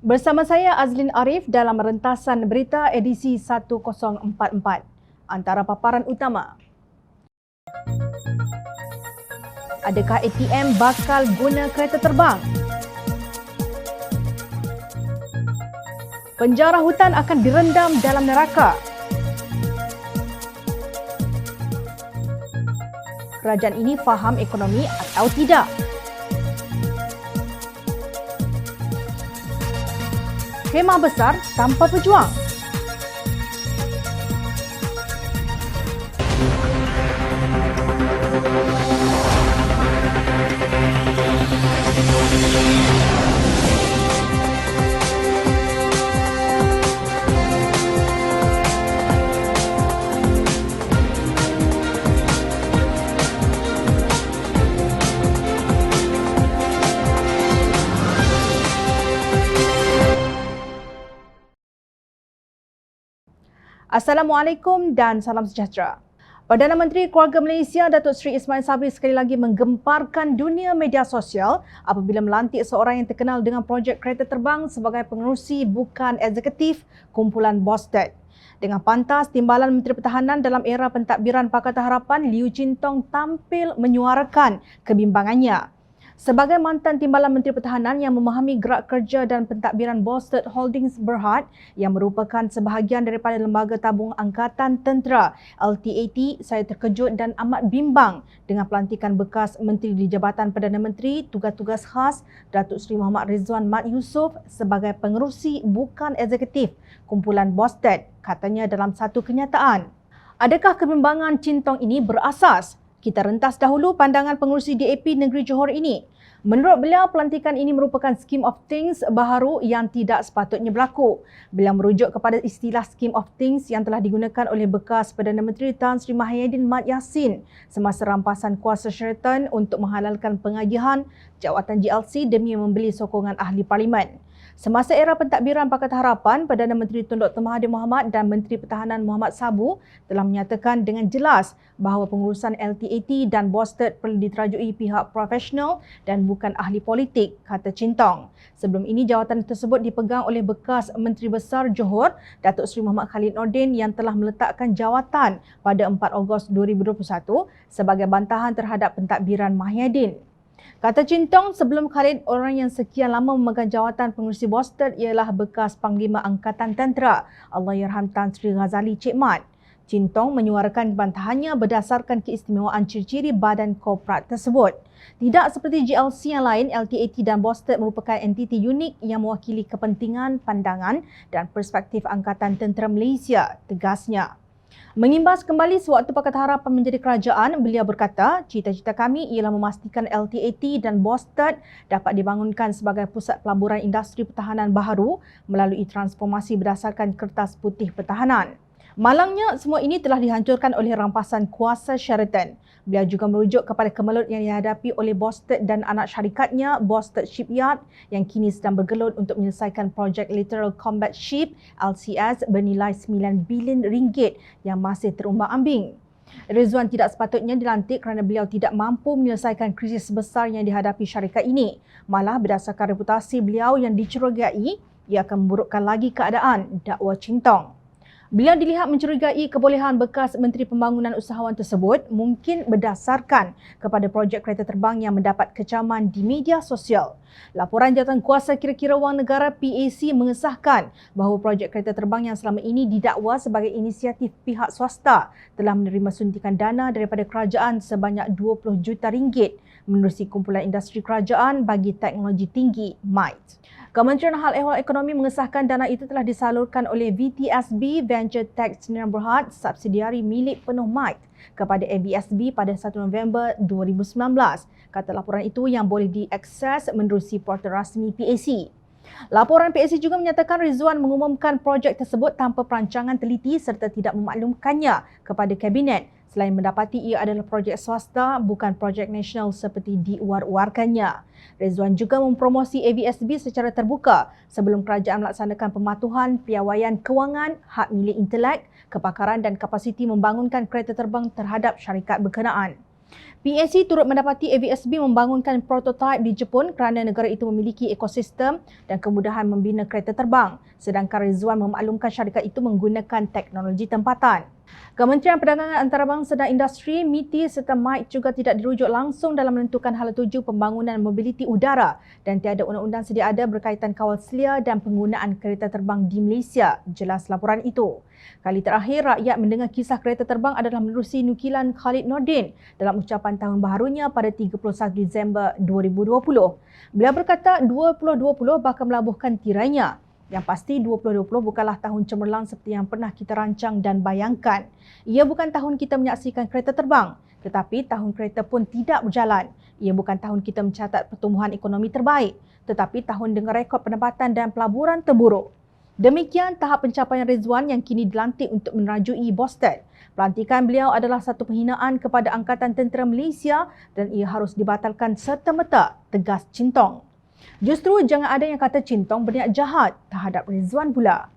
Bersama saya Azlin Arif dalam rentasan berita edisi 1044. Antara paparan utama. Adakah ATM bakal guna kereta terbang? Penjara hutan akan direndam dalam neraka. Kerajaan ini faham ekonomi atau tidak? Kemah besar tanpa pejuang. Assalamualaikum dan salam sejahtera. Perdana Menteri Keluarga Malaysia Datuk Seri Ismail Sabri sekali lagi menggemparkan dunia media sosial apabila melantik seorang yang terkenal dengan projek kereta terbang sebagai pengerusi bukan eksekutif kumpulan Boston. Dengan pantas, Timbalan Menteri Pertahanan dalam era pentadbiran Pakatan Harapan Liu Chintong tampil menyuarakan kebimbangannya. Sebagai mantan Timbalan Menteri Pertahanan yang memahami gerak kerja dan pentadbiran Boston Holdings Berhad yang merupakan sebahagian daripada Lembaga Tabung Angkatan Tentera LTAT, saya terkejut dan amat bimbang dengan pelantikan bekas Menteri di Jabatan Perdana Menteri Tugas-Tugas Khas Datuk Seri Muhammad Rizwan Mat Yusof sebagai pengerusi bukan eksekutif kumpulan Boston, katanya dalam satu kenyataan. Adakah kebimbangan Chintong ini berasas? Kita rentas dahulu pandangan pengerusi DAP Negeri Johor ini. Menurut beliau, pelantikan ini merupakan scheme of things baharu yang tidak sepatutnya berlaku. Beliau merujuk kepada istilah scheme of things yang telah digunakan oleh bekas Perdana Menteri Tan Sri Mahyidin Mat Yassin semasa rampasan kuasa Sheraton untuk menghalalkan pengagihan jawatan GLC demi membeli sokongan ahli parlimen. Semasa era pentadbiran Pakatan Harapan, Perdana Menteri Tun Dr. Mahathir Mohamad dan Menteri Pertahanan Muhammad Sabu telah menyatakan dengan jelas bahawa pengurusan LTAT dan Boston perlu diterajui pihak profesional dan bukan ahli politik, kata Chintong. Sebelum ini, jawatan tersebut dipegang oleh bekas Menteri Besar Johor, Datuk Seri Muhammad Khalid Nordin yang telah meletakkan jawatan pada 4 Ogos 2021 sebagai bantahan terhadap pentadbiran Mahyidin. Kata Chintong, sebelum Khalid, orang yang sekian lama memegang jawatan pengerusi Boston ialah bekas Panglima Angkatan Tentera Allahyarham Tan Sri Ghazali Cik Mat. Chintong menyuarakan bantahannya berdasarkan keistimewaan ciri-ciri badan korporat tersebut. Tidak seperti GLC yang lain, LTAT dan Boston merupakan entiti unik yang mewakili kepentingan, pandangan dan perspektif Angkatan Tentera Malaysia, tegasnya. Mengimbas kembali sewaktu Pakatan Harapan menjadi kerajaan, beliau berkata, cita-cita kami ialah memastikan LTAT dan Boston dapat dibangunkan sebagai pusat pelaburan industri pertahanan baharu melalui transformasi berdasarkan Kertas Putih Pertahanan. Malangnya, semua ini telah dihancurkan oleh rampasan kuasa Sheraton. Beliau juga merujuk kepada kemelut yang dihadapi oleh Boston dan anak syarikatnya, Boston Shipyard, yang kini sedang bergelut untuk menyelesaikan projek Littoral Combat Ship LCS bernilai 9 bilion ringgit yang masih terumbang-ambing. Rizwan tidak sepatutnya dilantik kerana beliau tidak mampu menyelesaikan krisis besar yang dihadapi syarikat ini. Malah berdasarkan reputasi beliau yang dicurigai, ia akan memburukkan lagi keadaan, dakwa Chintong. Beliau dilihat mencurigai kebolehan bekas Menteri Pembangunan Usahawan tersebut mungkin berdasarkan kepada projek kereta terbang yang mendapat kecaman di media sosial. Laporan Jawatankuasa Kira-kira Wang Negara PAC mengesahkan bahawa projek kereta terbang yang selama ini didakwa sebagai inisiatif pihak swasta telah menerima suntikan dana daripada kerajaan sebanyak 20 juta ringgit menerusi kumpulan industri kerajaan bagi teknologi tinggi MITE. Kementerian Hal Ehwal Ekonomi mengesahkan dana itu telah disalurkan oleh VTSB Venture Tech Sdn Bhd subsidiari milik penuh MITE kepada ABSB pada 1 November 2019. Kata laporan itu yang boleh diakses menerusi portal rasmi PAC. Laporan PAC juga menyatakan Rizwan mengumumkan projek tersebut tanpa perancangan teliti serta tidak memaklumkannya kepada Kabinet. Selain mendapati ia adalah projek swasta, bukan projek nasional seperti diwar-warkannya. Rizwan juga mempromosi ABSB secara terbuka sebelum kerajaan melaksanakan pematuhan piawaian kewangan, hak milik intelek, kepakaran dan kapasiti membangunkan kereta terbang terhadap syarikat berkenaan. PAC turut mendapati AVSB membangunkan prototipe di Jepun kerana negara itu memiliki ekosistem dan kemudahan membina kereta terbang, sedangkan Rizwan memaklumkan syarikat itu menggunakan teknologi tempatan. Kementerian Perdagangan Antarabangsa dan Industri, MITI serta MIT juga tidak dirujuk langsung dalam menentukan hala tuju pembangunan mobiliti udara dan tiada undang-undang sedia ada berkaitan kawal selia dan penggunaan kereta terbang di Malaysia, jelas laporan itu. Kali terakhir rakyat mendengar kisah kereta terbang adalah menerusi nukilan Khalid Nordin dalam ucapan tahun baharunya pada 31 Disember 2020. Beliau berkata 2020 bakal melabuhkan tirainya. Yang pasti 2020 bukanlah tahun cemerlang seperti yang pernah kita rancang dan bayangkan. Ia bukan tahun kita menyaksikan kereta terbang, tetapi tahun kereta pun tidak berjalan. Ia bukan tahun kita mencatat pertumbuhan ekonomi terbaik, tetapi tahun dengan rekod pendapatan dan pelaburan terburuk. Demikian tahap pencapaian Rizwan yang kini dilantik untuk menerajui Boston. Pelantikan beliau adalah satu penghinaan kepada Angkatan Tentera Malaysia dan ia harus dibatalkan serta-merta, tegas Cintong. Justru jangan ada yang kata Cintong berniat jahat terhadap Rizwan pula.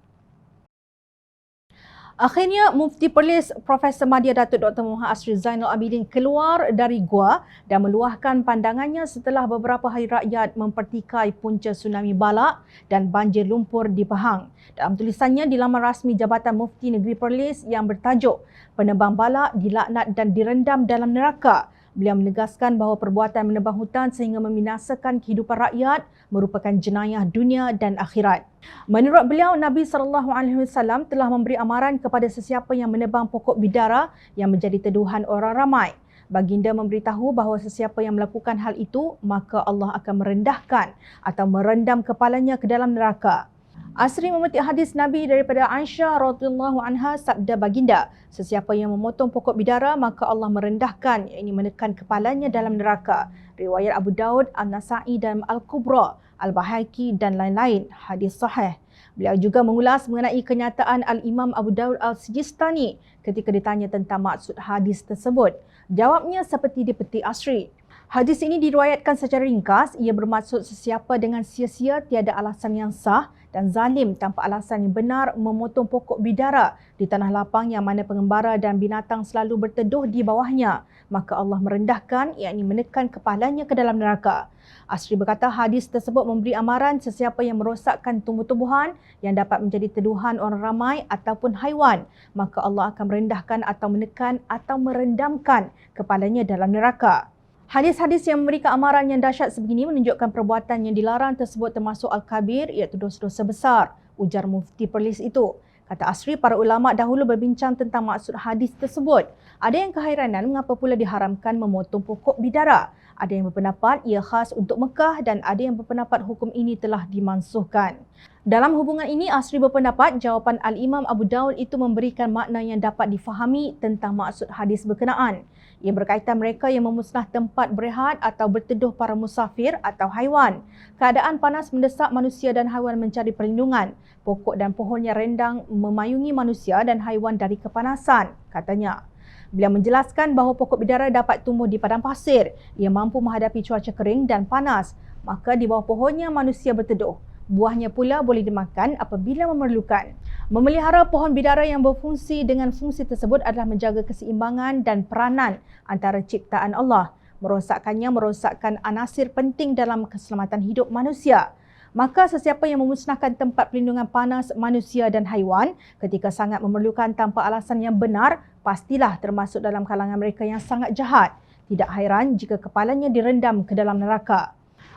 Akhirnya, Mufti Perlis Profesor Madya Datuk Dr. Muhammad Asri Zainal Abidin keluar dari gua dan meluahkan pandangannya setelah beberapa hari rakyat mempertikai punca tsunami Balak dan banjir lumpur di Pahang. Dalam tulisannya di laman rasmi Jabatan Mufti Negeri Perlis yang bertajuk Penebang Balak dilaknat dan direndam dalam neraka, beliau menegaskan bahawa perbuatan menebang hutan sehingga membinasakan kehidupan rakyat merupakan jenayah dunia dan akhirat. Menurut beliau, Nabi SAW telah memberi amaran kepada sesiapa yang menebang pokok bidara yang menjadi tuduhan orang ramai. Baginda memberitahu bahawa sesiapa yang melakukan hal itu, maka Allah akan merendahkan atau merendam kepalanya ke dalam neraka. Asri memetik hadis Nabi daripada Aisyah radhiyallahu anha, sabda baginda, sesiapa yang memotong pokok bidara maka Allah merendahkan, iaitu menekan kepalanya dalam neraka. Riwayat Abu Daud, An-Nasa'i dan Al-Kubra, Al-Baihaqi dan lain-lain, hadis sahih. Beliau juga mengulas mengenai kenyataan Al-Imam Abu Daud Al-Sijistani ketika ditanya tentang maksud hadis tersebut. Jawabnya seperti dipetik Asri. Hadis ini diriwayatkan secara ringkas, ia bermaksud sesiapa dengan sia-sia tiada alasan yang sah dan zalim tanpa alasan yang benar memotong pokok bidara di tanah lapang yang mana pengembara dan binatang selalu berteduh di bawahnya, maka Allah merendahkan, iaitu menekan kepalanya ke dalam neraka. Asri berkata hadis tersebut memberi amaran sesiapa yang merosakkan tumbuh-tumbuhan yang dapat menjadi teduhan orang ramai ataupun haiwan, maka Allah akan merendahkan atau menekan atau merendamkan kepalanya dalam neraka. Hadis-hadis yang memberikan amaran yang dahsyat sebegini menunjukkan perbuatan yang dilarang tersebut termasuk Al-Kabir, iaitu dosa-dosa besar, ujar Mufti Perlis itu. Kata Asri, para ulama dahulu berbincang tentang maksud hadis tersebut. Ada yang kehairanan mengapa pula diharamkan memotong pokok bidara. Ada yang berpendapat ia khas untuk Mekah dan ada yang berpendapat hukum ini telah dimansuhkan. Dalam hubungan ini, Asri berpendapat jawapan Al-Imam Abu Daud itu memberikan makna yang dapat difahami tentang maksud hadis berkenaan. Ia berkaitan mereka yang memusnah tempat berehat atau berteduh para musafir atau haiwan. Keadaan panas mendesak manusia dan haiwan mencari perlindungan. Pokok dan pohon yang rendang memayungi manusia dan haiwan dari kepanasan, katanya. Beliau menjelaskan bahawa pokok bidara dapat tumbuh di padang pasir. Ia mampu menghadapi cuaca kering dan panas. Maka di bawah pohonnya manusia berteduh. Buahnya pula boleh dimakan apabila memerlukan. Memelihara pohon bidara yang berfungsi dengan fungsi tersebut adalah menjaga keseimbangan dan peranan antara ciptaan Allah. Merosakkannya merosakkan anasir penting dalam keselamatan hidup manusia. Maka sesiapa yang memusnahkan tempat pelindungan panas manusia dan haiwan ketika sangat memerlukan tanpa alasan yang benar, pastilah termasuk dalam kalangan mereka yang sangat jahat. Tidak hairan jika kepalanya direndam ke dalam neraka.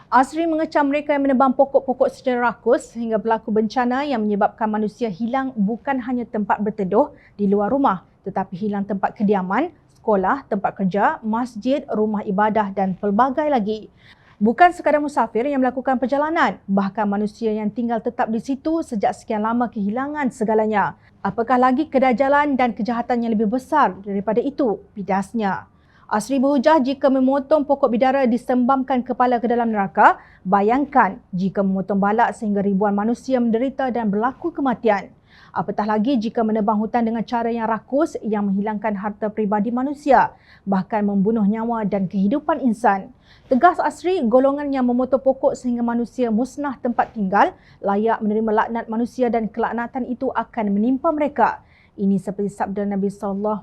Asri mengecam mereka yang menebang pokok-pokok secara rakus sehingga berlaku bencana yang menyebabkan manusia hilang bukan hanya tempat berteduh di luar rumah, tetapi hilang tempat kediaman, sekolah, tempat kerja, masjid, rumah ibadah dan pelbagai lagi. Bukan sekadar musafir yang melakukan perjalanan, bahkan manusia yang tinggal tetap di situ sejak sekian lama kehilangan segalanya. Apakah lagi kedajalan dan kejahatan yang lebih besar daripada itu, bidasnya. Asri berhujah jika memotong pokok bidara disembamkan kepala ke dalam neraka, bayangkan jika memotong balak sehingga ribuan manusia menderita dan berlaku kematian. Apatah lagi jika menebang hutan dengan cara yang rakus yang menghilangkan harta peribadi manusia, bahkan membunuh nyawa dan kehidupan insan. Tegas Asri, golongan yang memotong pokok sehingga manusia musnah tempat tinggal layak menerima laknat manusia dan kelaknatan itu akan menimpa mereka. Ini seperti sabda Nabi SAW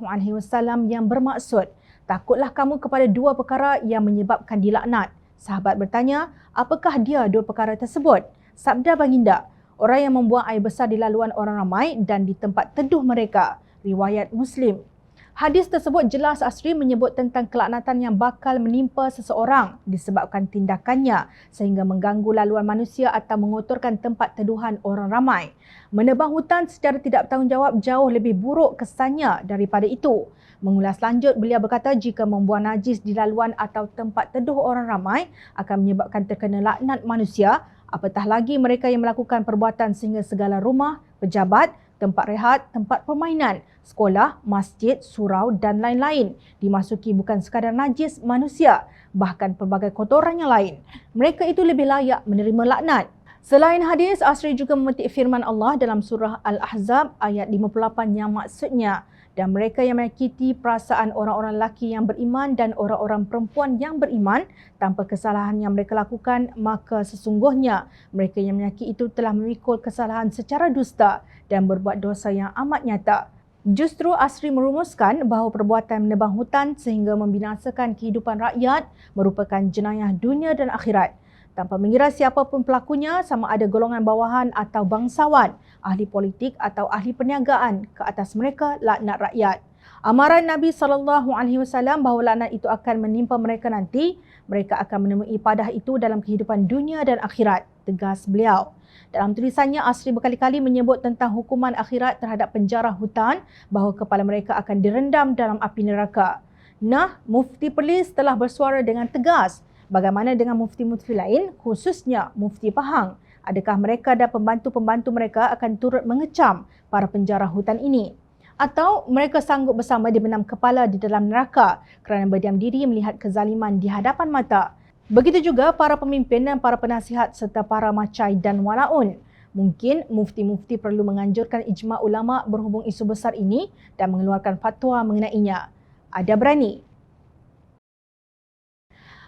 yang bermaksud, Takutlah kamu kepada dua perkara yang menyebabkan dilaknat. Sahabat bertanya, apakah dia dua perkara tersebut? Sabda baginda, orang yang membuang air besar di laluan orang ramai dan di tempat teduh mereka. Riwayat Muslim. Hadis tersebut jelas Asri menyebut tentang kelaknatan yang bakal menimpa seseorang disebabkan tindakannya sehingga mengganggu laluan manusia atau mengotorkan tempat teduhan orang ramai. Menebang hutan secara tidak bertanggungjawab jauh lebih buruk kesannya daripada itu. Mengulas lanjut, beliau berkata jika membuang najis di laluan atau tempat teduh orang ramai akan menyebabkan terkena laknat manusia, apatah lagi mereka yang melakukan perbuatan sehingga segala rumah, pejabat, tempat rehat, tempat permainan, sekolah, masjid, surau dan lain-lain dimasuki bukan sekadar najis manusia, bahkan pelbagai kotoran yang lain. Mereka itu lebih layak menerima laknat. Selain hadis, Asri juga memetik firman Allah dalam surah Al-Ahzab ayat 58 yang maksudnya, dan mereka yang menyakiti perasaan orang-orang lelaki yang beriman dan orang-orang perempuan yang beriman tanpa kesalahan yang mereka lakukan, maka sesungguhnya mereka yang menyakiti itu telah memikul kesalahan secara dusta dan berbuat dosa yang amat nyata. Justru Asri merumuskan bahawa perbuatan menebang hutan sehingga membinasakan kehidupan rakyat merupakan jenayah dunia dan akhirat. Tanpa mengira siapapun pelakunya, sama ada golongan bawahan atau bangsawan, ahli politik atau ahli perniagaan, ke atas mereka laknat rakyat. Amaran Nabi SAW bahawa laknat itu akan menimpa mereka nanti, mereka akan menemui padah itu dalam kehidupan dunia dan akhirat, tegas beliau. Dalam tulisannya, Asri berkali-kali menyebut tentang hukuman akhirat terhadap penjara hutan, bahawa kepala mereka akan direndam dalam api neraka. Nah, Mufti Perlis telah bersuara dengan tegas. Bagaimana dengan mufti-mufti lain, khususnya Mufti Pahang? Adakah mereka dan pembantu-pembantu mereka akan turut mengecam para penjara hutan ini? Atau mereka sanggup bersama dibenam kepala di dalam neraka kerana berdiam diri melihat kezaliman di hadapan mata? Begitu juga para pemimpin dan para penasihat serta para macai dan walaun. Mungkin mufti-mufti perlu menganjurkan ijma' ulama' berhubung isu besar ini dan mengeluarkan fatwa mengenainya. Ada berani?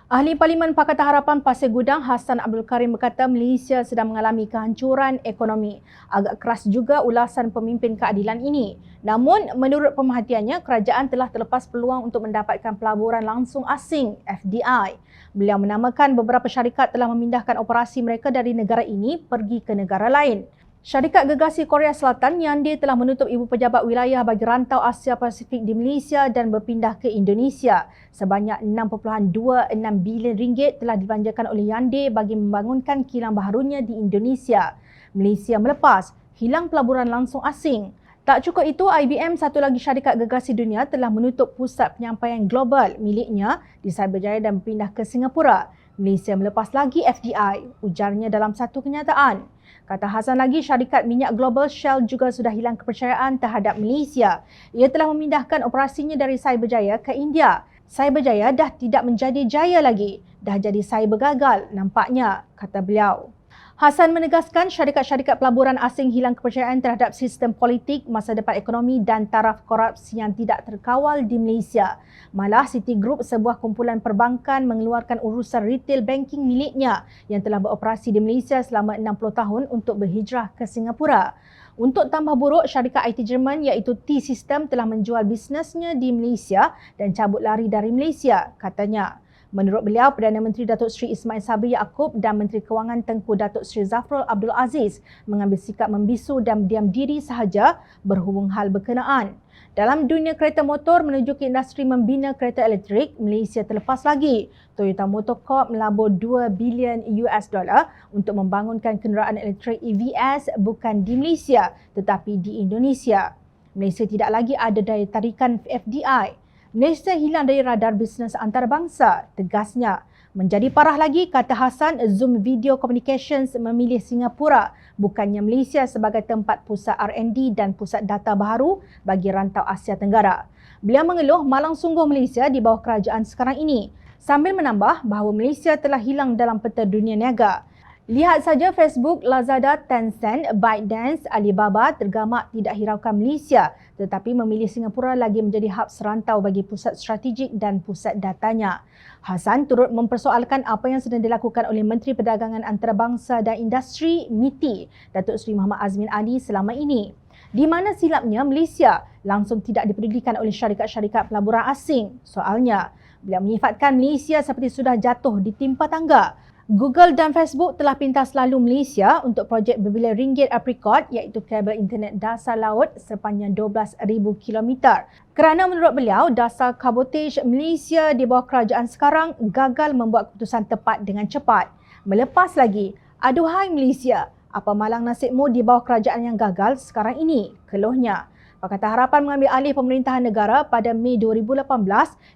Ahli Parlimen Pakatan Harapan Pasir Gudang Hassan Abdul Karim berkata Malaysia sedang mengalami kehancuran ekonomi. Agak keras juga ulasan pemimpin keadilan ini. Namun, menurut pemerhatiannya, kerajaan telah terlepas peluang untuk mendapatkan pelaburan langsung asing (FDI). Beliau menamakan beberapa syarikat telah memindahkan operasi mereka dari negara ini pergi ke negara lain. Syarikat Gergasi Korea Selatan Hyundai telah menutup ibu pejabat wilayah bagi rantau Asia Pasifik di Malaysia dan berpindah ke Indonesia. Sebanyak 6.26 bilion ringgit telah dibelanjakan oleh Hyundai bagi membangunkan kilang baharunya di Indonesia. Malaysia melepas, hilang pelaburan langsung asing. Tak cukup itu, IBM, satu lagi syarikat gergasi dunia, telah menutup pusat penyampaian global miliknya di Cyberjaya dan berpindah ke Singapura. Malaysia melepas lagi FDI, ujarnya dalam satu kenyataan. Kata Hassan lagi, syarikat minyak global Shell juga sudah hilang kepercayaan terhadap Malaysia. Ia telah memindahkan operasinya dari Cyberjaya ke India. Cyberjaya dah tidak menjadi jaya lagi, dah jadi cyber gagal nampaknya, kata beliau. Hassan menegaskan syarikat-syarikat pelaburan asing hilang kepercayaan terhadap sistem politik, masa depan ekonomi dan taraf korupsi yang tidak terkawal di Malaysia. Malah Citigroup, sebuah kumpulan perbankan, mengeluarkan urusan retail banking miliknya yang telah beroperasi di Malaysia selama 60 tahun untuk berhijrah ke Singapura. Untuk tambah buruk, syarikat IT Jerman iaitu T-System telah menjual bisnesnya di Malaysia dan cabut lari dari Malaysia, katanya. Menurut beliau, Perdana Menteri Datuk Seri Ismail Sabri Yaakob dan Menteri Kewangan Tengku Datuk Seri Zafrul Abdul Aziz mengambil sikap membisu dan diam diri sahaja berhubung hal berkenaan. Dalam dunia kereta motor menuju ke industri membina kereta elektrik, Malaysia terlepas lagi. Toyota Motor Corp melabur 2 bilion US dollar untuk membangunkan kenderaan elektrik EVs bukan di Malaysia tetapi di Indonesia. Malaysia tidak lagi ada daya tarikan FDI. Malaysia hilang dari radar bisnes antarabangsa, tegasnya. Menjadi parah lagi, kata Hassan, Zoom Video Communications memilih Singapura, bukannya Malaysia sebagai tempat pusat R&D dan pusat data baharu bagi rantau Asia Tenggara. Beliau mengeluh malang sungguh Malaysia di bawah kerajaan sekarang ini, sambil menambah bahawa Malaysia telah hilang dalam peta dunia niaga. Lihat saja Facebook, Lazada, Tencent, ByteDance, Alibaba tergamak tidak hiraukan Malaysia tetapi memilih Singapura lagi menjadi hub serantau bagi pusat strategik dan pusat datanya. Hassan turut mempersoalkan apa yang sedang dilakukan oleh Menteri Perdagangan Antarabangsa dan Industri MITI, Datuk Seri Muhammad Azmin Ali selama ini. Di mana silapnya Malaysia langsung tidak dipedulikan oleh syarikat-syarikat pelaburan asing? Soalnya, beliau menyifatkan Malaysia seperti sudah jatuh ditimpa tangga. Google dan Facebook telah pintas lalu Malaysia untuk projek berbilion ringgit aprikot iaitu kabel internet dasar laut sepanjang 12,000 kilometer. Kerana menurut beliau, dasar kabotaj Malaysia di bawah kerajaan sekarang gagal membuat keputusan tepat dengan cepat. Melepas lagi, aduhai Malaysia, apa malang nasibmu di bawah kerajaan yang gagal sekarang ini? Keluhnya. Pakatan Harapan mengambil alih pemerintahan negara pada Mei 2018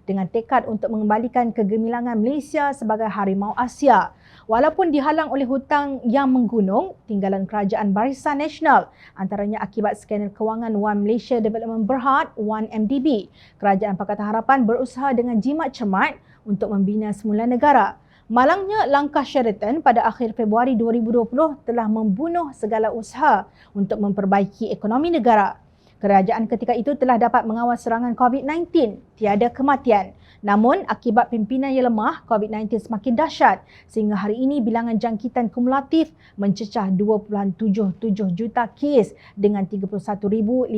dengan tekad untuk mengembalikan kegemilangan Malaysia sebagai harimau Asia. Walaupun dihalang oleh hutang yang menggunung, tinggalan kerajaan Barisan Nasional, antaranya akibat skandal kewangan One Malaysia Development Berhad, 1MDB, kerajaan Pakatan Harapan berusaha dengan jimat cermat untuk membina semula negara. Malangnya, langkah Sheraton pada akhir Februari 2020 telah membunuh segala usaha untuk memperbaiki ekonomi negara. Kerajaan ketika itu telah dapat mengawal serangan COVID-19, tiada kematian. Namun, akibat pimpinan yang lemah, COVID-19 semakin dahsyat sehingga hari ini bilangan jangkitan kumulatif mencecah 2.77 juta kes dengan 31,591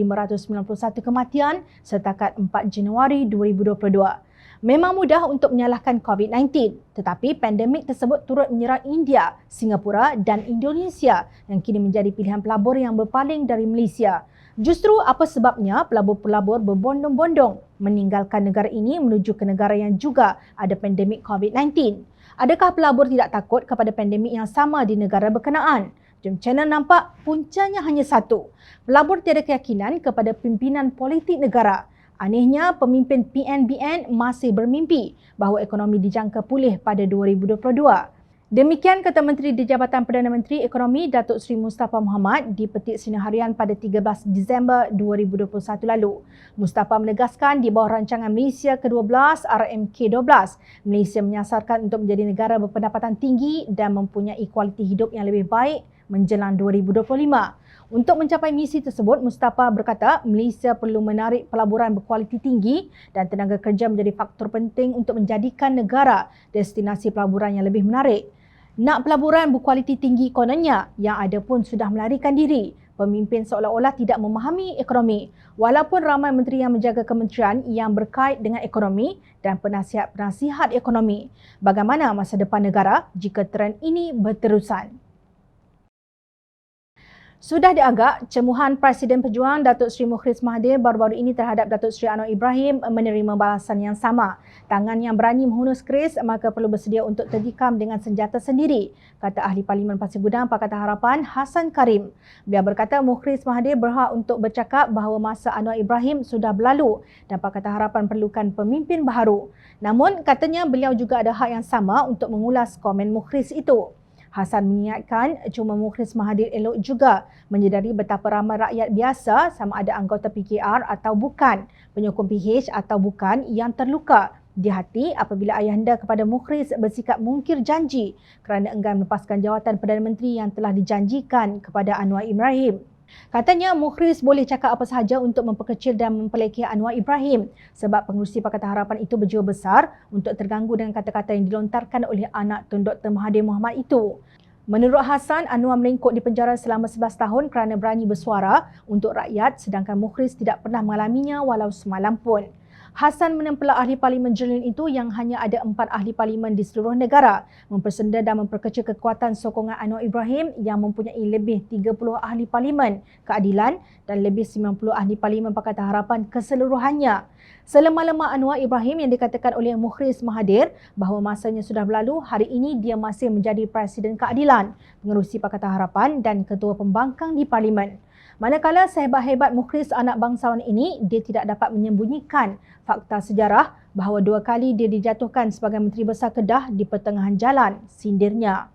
kematian setakat 4 Januari 2022. Memang mudah untuk menyalahkan COVID-19, tetapi pandemik tersebut turut menyerang India, Singapura dan Indonesia yang kini menjadi pilihan pelabur yang berpaling dari Malaysia. Justru apa sebabnya pelabur-pelabur berbondong-bondong meninggalkan negara ini menuju ke negara yang juga ada pandemik COVID-19? Adakah pelabur tidak takut kepada pandemik yang sama di negara berkenaan? Jom channel nampak puncanya hanya satu. Pelabur tiada keyakinan kepada pimpinan politik negara. Anehnya, pemimpin PNBN masih bermimpi bahawa ekonomi dijangka pulih pada 2022. Demikian kata Menteri di Jabatan Perdana Menteri Ekonomi Datuk Seri Mustafa Mohamed di Petik Seni Harian pada 13 Disember 2021 lalu. Mustafa menegaskan di bawah rancangan Malaysia ke-12 RMK-12, Malaysia menyasarkan untuk menjadi negara berpendapatan tinggi dan mempunyai kualiti hidup yang lebih baik menjelang 2025. Untuk mencapai misi tersebut, Mustafa berkata Malaysia perlu menarik pelaburan berkualiti tinggi dan tenaga kerja menjadi faktor penting untuk menjadikan negara destinasi pelaburan yang lebih menarik. Nak pelaburan berkualiti tinggi kononnya, yang ada pun sudah melarikan diri. Pemimpin seolah-olah tidak memahami ekonomi. Walaupun ramai menteri yang menjaga kementerian yang berkait dengan ekonomi dan penasihat-penasihat ekonomi. Bagaimana masa depan negara jika trend ini berterusan? Sudah dianggap, cemuhan Presiden Pejuang Datuk Seri Mukhriz Mahathir baru-baru ini terhadap Datuk Seri Anwar Ibrahim menerima balasan yang sama. Tangan yang berani menghunus keris maka perlu bersedia untuk tertikam dengan senjata sendiri, kata Ahli Parlimen Pasir Gudang Pakatan Harapan Hassan Karim. Beliau berkata Mukhriz Mahathir berhak untuk bercakap bahawa masa Anwar Ibrahim sudah berlalu dan Pakatan Harapan perlukan pemimpin baharu. Namun, katanya beliau juga ada hak yang sama untuk mengulas komen Mukhriz itu. Hassan mengingatkan cuma Mukhriz Mahathir elok juga menyedari betapa ramai rakyat biasa sama ada anggota PKR atau bukan, penyokong PH atau bukan yang terluka di hati apabila ayahanda kepada Mukhriz bersikap mungkir janji kerana enggan melepaskan jawatan Perdana Menteri yang telah dijanjikan kepada Anwar Ibrahim. Katanya Mukhriz boleh cakap apa sahaja untuk memperkecil dan mempelekeh Anwar Ibrahim sebab pengerusi Pakatan Harapan itu berjiwa besar untuk terganggu dengan kata-kata yang dilontarkan oleh anak Tun Dr. Mahathir Mohamad itu. Menurut Hassan, Anwar melengkuk di penjara selama 11 tahun kerana berani bersuara untuk rakyat sedangkan Mukhriz tidak pernah mengalaminya walau semalam pun. Hassan menempela ahli parlimen Jenin itu yang hanya ada 4 ahli parlimen di seluruh negara, mempersenda dan memperkecil kekuatan sokongan Anwar Ibrahim yang mempunyai lebih 30 ahli parlimen keadilan dan lebih 90 ahli parlimen Pakatan Harapan keseluruhannya. Selemah-lemah Anwar Ibrahim yang dikatakan oleh Mukhriz Mahathir bahawa masanya sudah berlalu, hari ini dia masih menjadi Presiden Keadilan, pengerusi Pakatan Harapan dan Ketua Pembangkang di Parlimen. Manakala sehebat-hebat Mukhriz anak bangsawan ini, dia tidak dapat menyembunyikan fakta sejarah bahawa 2 kali dia dijatuhkan sebagai Menteri Besar Kedah di pertengahan jalan, sindirnya.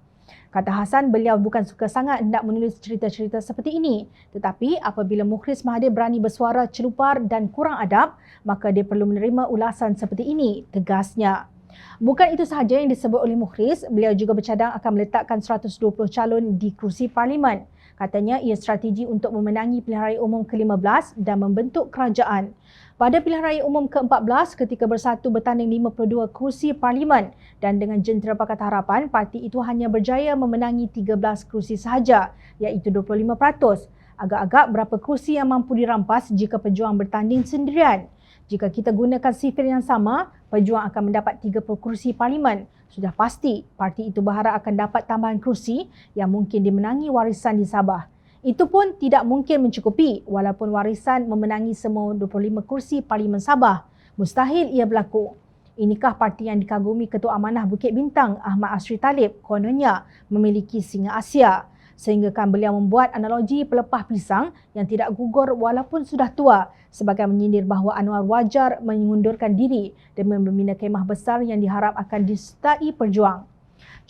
Kata Hassan, beliau bukan suka sangat hendak menulis cerita-cerita seperti ini. Tetapi apabila Mukhriz Mahathir berani bersuara celupar dan kurang adab, maka dia perlu menerima ulasan seperti ini, tegasnya. Bukan itu sahaja yang disebut oleh Mukhriz, beliau juga bercadang akan meletakkan 120 calon di kerusi Parlimen. Katanya ia strategi untuk memenangi pilihan raya umum ke-15 dan membentuk kerajaan. Pada pilihan raya umum ke-14 ketika bersatu bertanding 52 kerusi Parlimen dan dengan jentera Pakatan Harapan, parti itu hanya berjaya memenangi 13 kerusi sahaja iaitu 25%. Agak-agak berapa kursi yang mampu dirampas jika pejuang bertanding sendirian? Jika kita gunakan sifir yang sama, pejuang akan mendapat 30 kursi parlimen. Sudah pasti, parti itu berharap akan dapat tambahan kursi yang mungkin dimenangi Warisan di Sabah. Itu pun tidak mungkin mencukupi walaupun Warisan memenangi semua 25 kursi Parlimen Sabah. Mustahil ia berlaku. Inikah parti yang dikagumi Ketua Amanah Bukit Bintang Ahmad Asri Talib kononnya memiliki singa Asia. Sehinggakan beliau membuat analogi pelepah pisang yang tidak gugur walaupun sudah tua sebagai menyindir bahawa Anwar wajar mengundurkan diri demi membina kemah besar yang diharap akan disertai pejuang.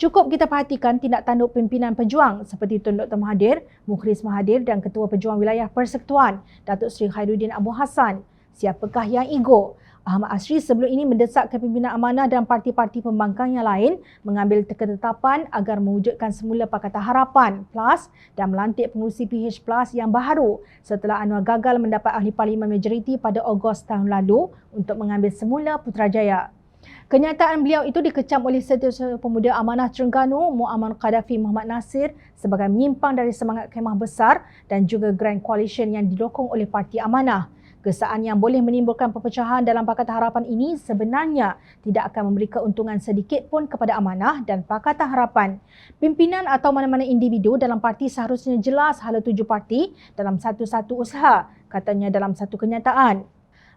Cukup kita perhatikan tindak tanduk pimpinan pejuang seperti Tun Dr. Mahathir, Mukhlis Mahathir dan Ketua Pejuang Wilayah Persekutuan, Datuk Seri Khairuddin Abu Hassan. Siapakah yang ego? Ahmad Asri sebelum ini mendesak kepimpinan amanah dan parti-parti pembangkang yang lain mengambil ketetapan agar mewujudkan semula Pakatan Harapan Plus dan melantik pengurusi PH Plus yang baharu setelah Anwar gagal mendapat ahli parlimen majoriti pada Ogos tahun lalu untuk mengambil semula Putrajaya. Kenyataan beliau itu dikecam oleh Setiausaha Pemuda Amanah Terengganu Muammar Gaddafi Muhammad Nasir sebagai menyimpang dari semangat kemah besar dan juga Grand Coalition yang didokong oleh Parti Amanah. Kesaan yang boleh menimbulkan perpecahan dalam Pakatan Harapan ini sebenarnya tidak akan memberi keuntungan sedikit pun kepada Amanah dan Pakatan Harapan. Pimpinan atau mana-mana individu dalam parti seharusnya jelas hala tuju parti dalam satu-satu usaha, katanya dalam satu kenyataan.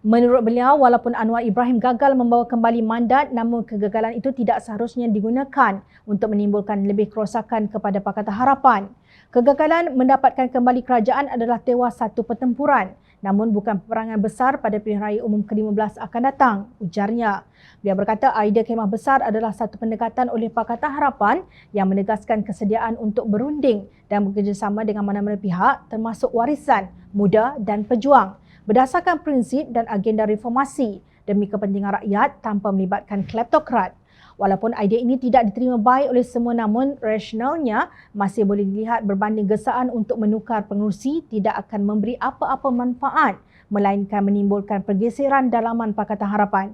Menurut beliau, walaupun Anwar Ibrahim gagal membawa kembali mandat, namun kegagalan itu tidak seharusnya digunakan untuk menimbulkan lebih kerosakan kepada Pakatan Harapan. Kegagalan mendapatkan kembali kerajaan adalah tewas satu pertempuran, namun bukan peperangan besar pada pilihan raya umum ke-15 akan datang, ujarnya. Beliau berkata idea kemah besar adalah satu pendekatan oleh Pakatan Harapan yang menegaskan kesediaan untuk berunding dan bekerjasama dengan mana-mana pihak termasuk Warisan, Muda dan Pejuang, berdasarkan prinsip dan agenda reformasi demi kepentingan rakyat tanpa melibatkan kleptokrat. Walaupun idea ini tidak diterima baik oleh semua, namun rasionalnya masih boleh dilihat berbanding gesaan untuk menukar pengurusi tidak akan memberi apa-apa manfaat melainkan menimbulkan pergeseran dalaman Pakatan Harapan.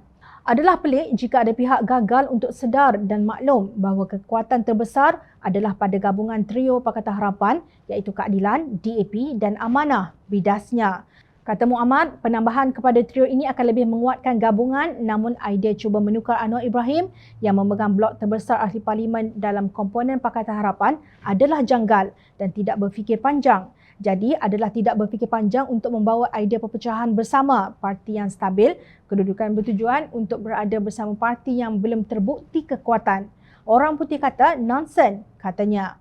Adalah pelik jika ada pihak gagal untuk sedar dan maklum bahawa kekuatan terbesar adalah pada gabungan trio Pakatan Harapan iaitu Keadilan, DAP dan Amanah, bidasnya. Kata Muammar, penambahan kepada trio ini akan lebih menguatkan gabungan, namun idea cuba menukar Anwar Ibrahim yang memegang blok terbesar ahli parlimen dalam komponen Pakatan Harapan adalah janggal dan tidak berfikir panjang. Jadi adalah tidak berfikir panjang untuk membawa idea perpecahan bersama parti yang stabil, kedudukan bertujuan untuk berada bersama parti yang belum terbukti kekuatan. Orang putih kata nonsense, katanya.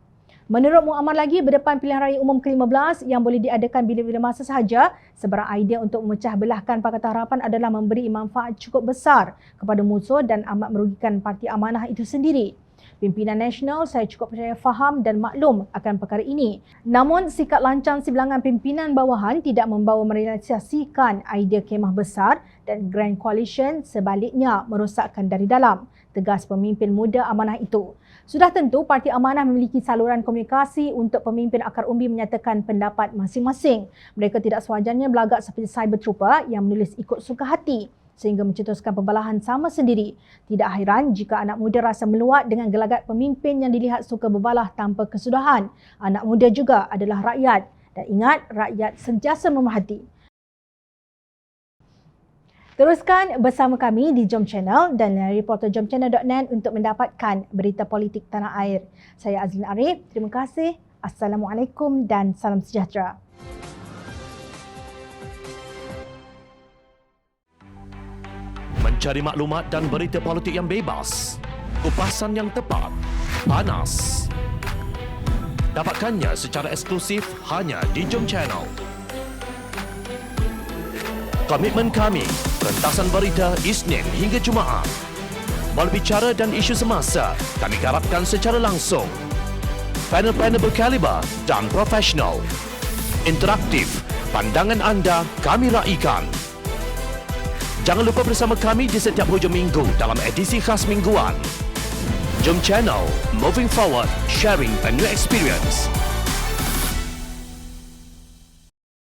Menurut Muammar lagi, berdepan pilihan raya umum ke-15 yang boleh diadakan bila-bila masa sahaja, sebarang idea untuk memecah belahkan Pakatan Harapan adalah memberi manfaat cukup besar kepada musuh dan amat merugikan Parti Amanah itu sendiri. Pimpinan nasional saya cukup percaya faham dan maklum akan perkara ini. Namun, sikap lancang sebilangan pimpinan bawahan tidak membawa merealisasikan idea kemah besar dan Grand Coalition, sebaliknya merosakkan dari dalam, tegas pemimpin muda Amanah itu. Sudah tentu Parti Amanah memiliki saluran komunikasi untuk pemimpin akar umbi menyatakan pendapat masing-masing. Mereka tidak sewajarnya berlagak seperti cyber trooper yang menulis ikut suka hati sehingga mencetuskan pembalahan sama sendiri. Tidak hairan jika anak muda rasa meluat dengan gelagat pemimpin yang dilihat suka berbalah tanpa kesudahan. Anak muda juga adalah rakyat dan ingat rakyat sentiasa memerhati. Teruskan bersama kami di Jom Channel dan reporter jomchannel.net untuk mendapatkan berita politik tanah air. Saya Azlin Arif, terima kasih. Assalamualaikum dan salam sejahtera. Mencari maklumat dan berita politik yang bebas, kupasan yang tepat, panas. Dapatkannya secara eksklusif hanya di Jom Channel. Komitmen kami, rentasan berita Isnin hingga Jumaat. Berbicara dan isu semasa, kami garapkan secara langsung. Panel-panel berkaliber dan profesional. Interaktif, pandangan anda kami raikan. Jangan lupa bersama kami di setiap hujung minggu dalam edisi khas mingguan. Jom Channel, moving forward, sharing a new experience.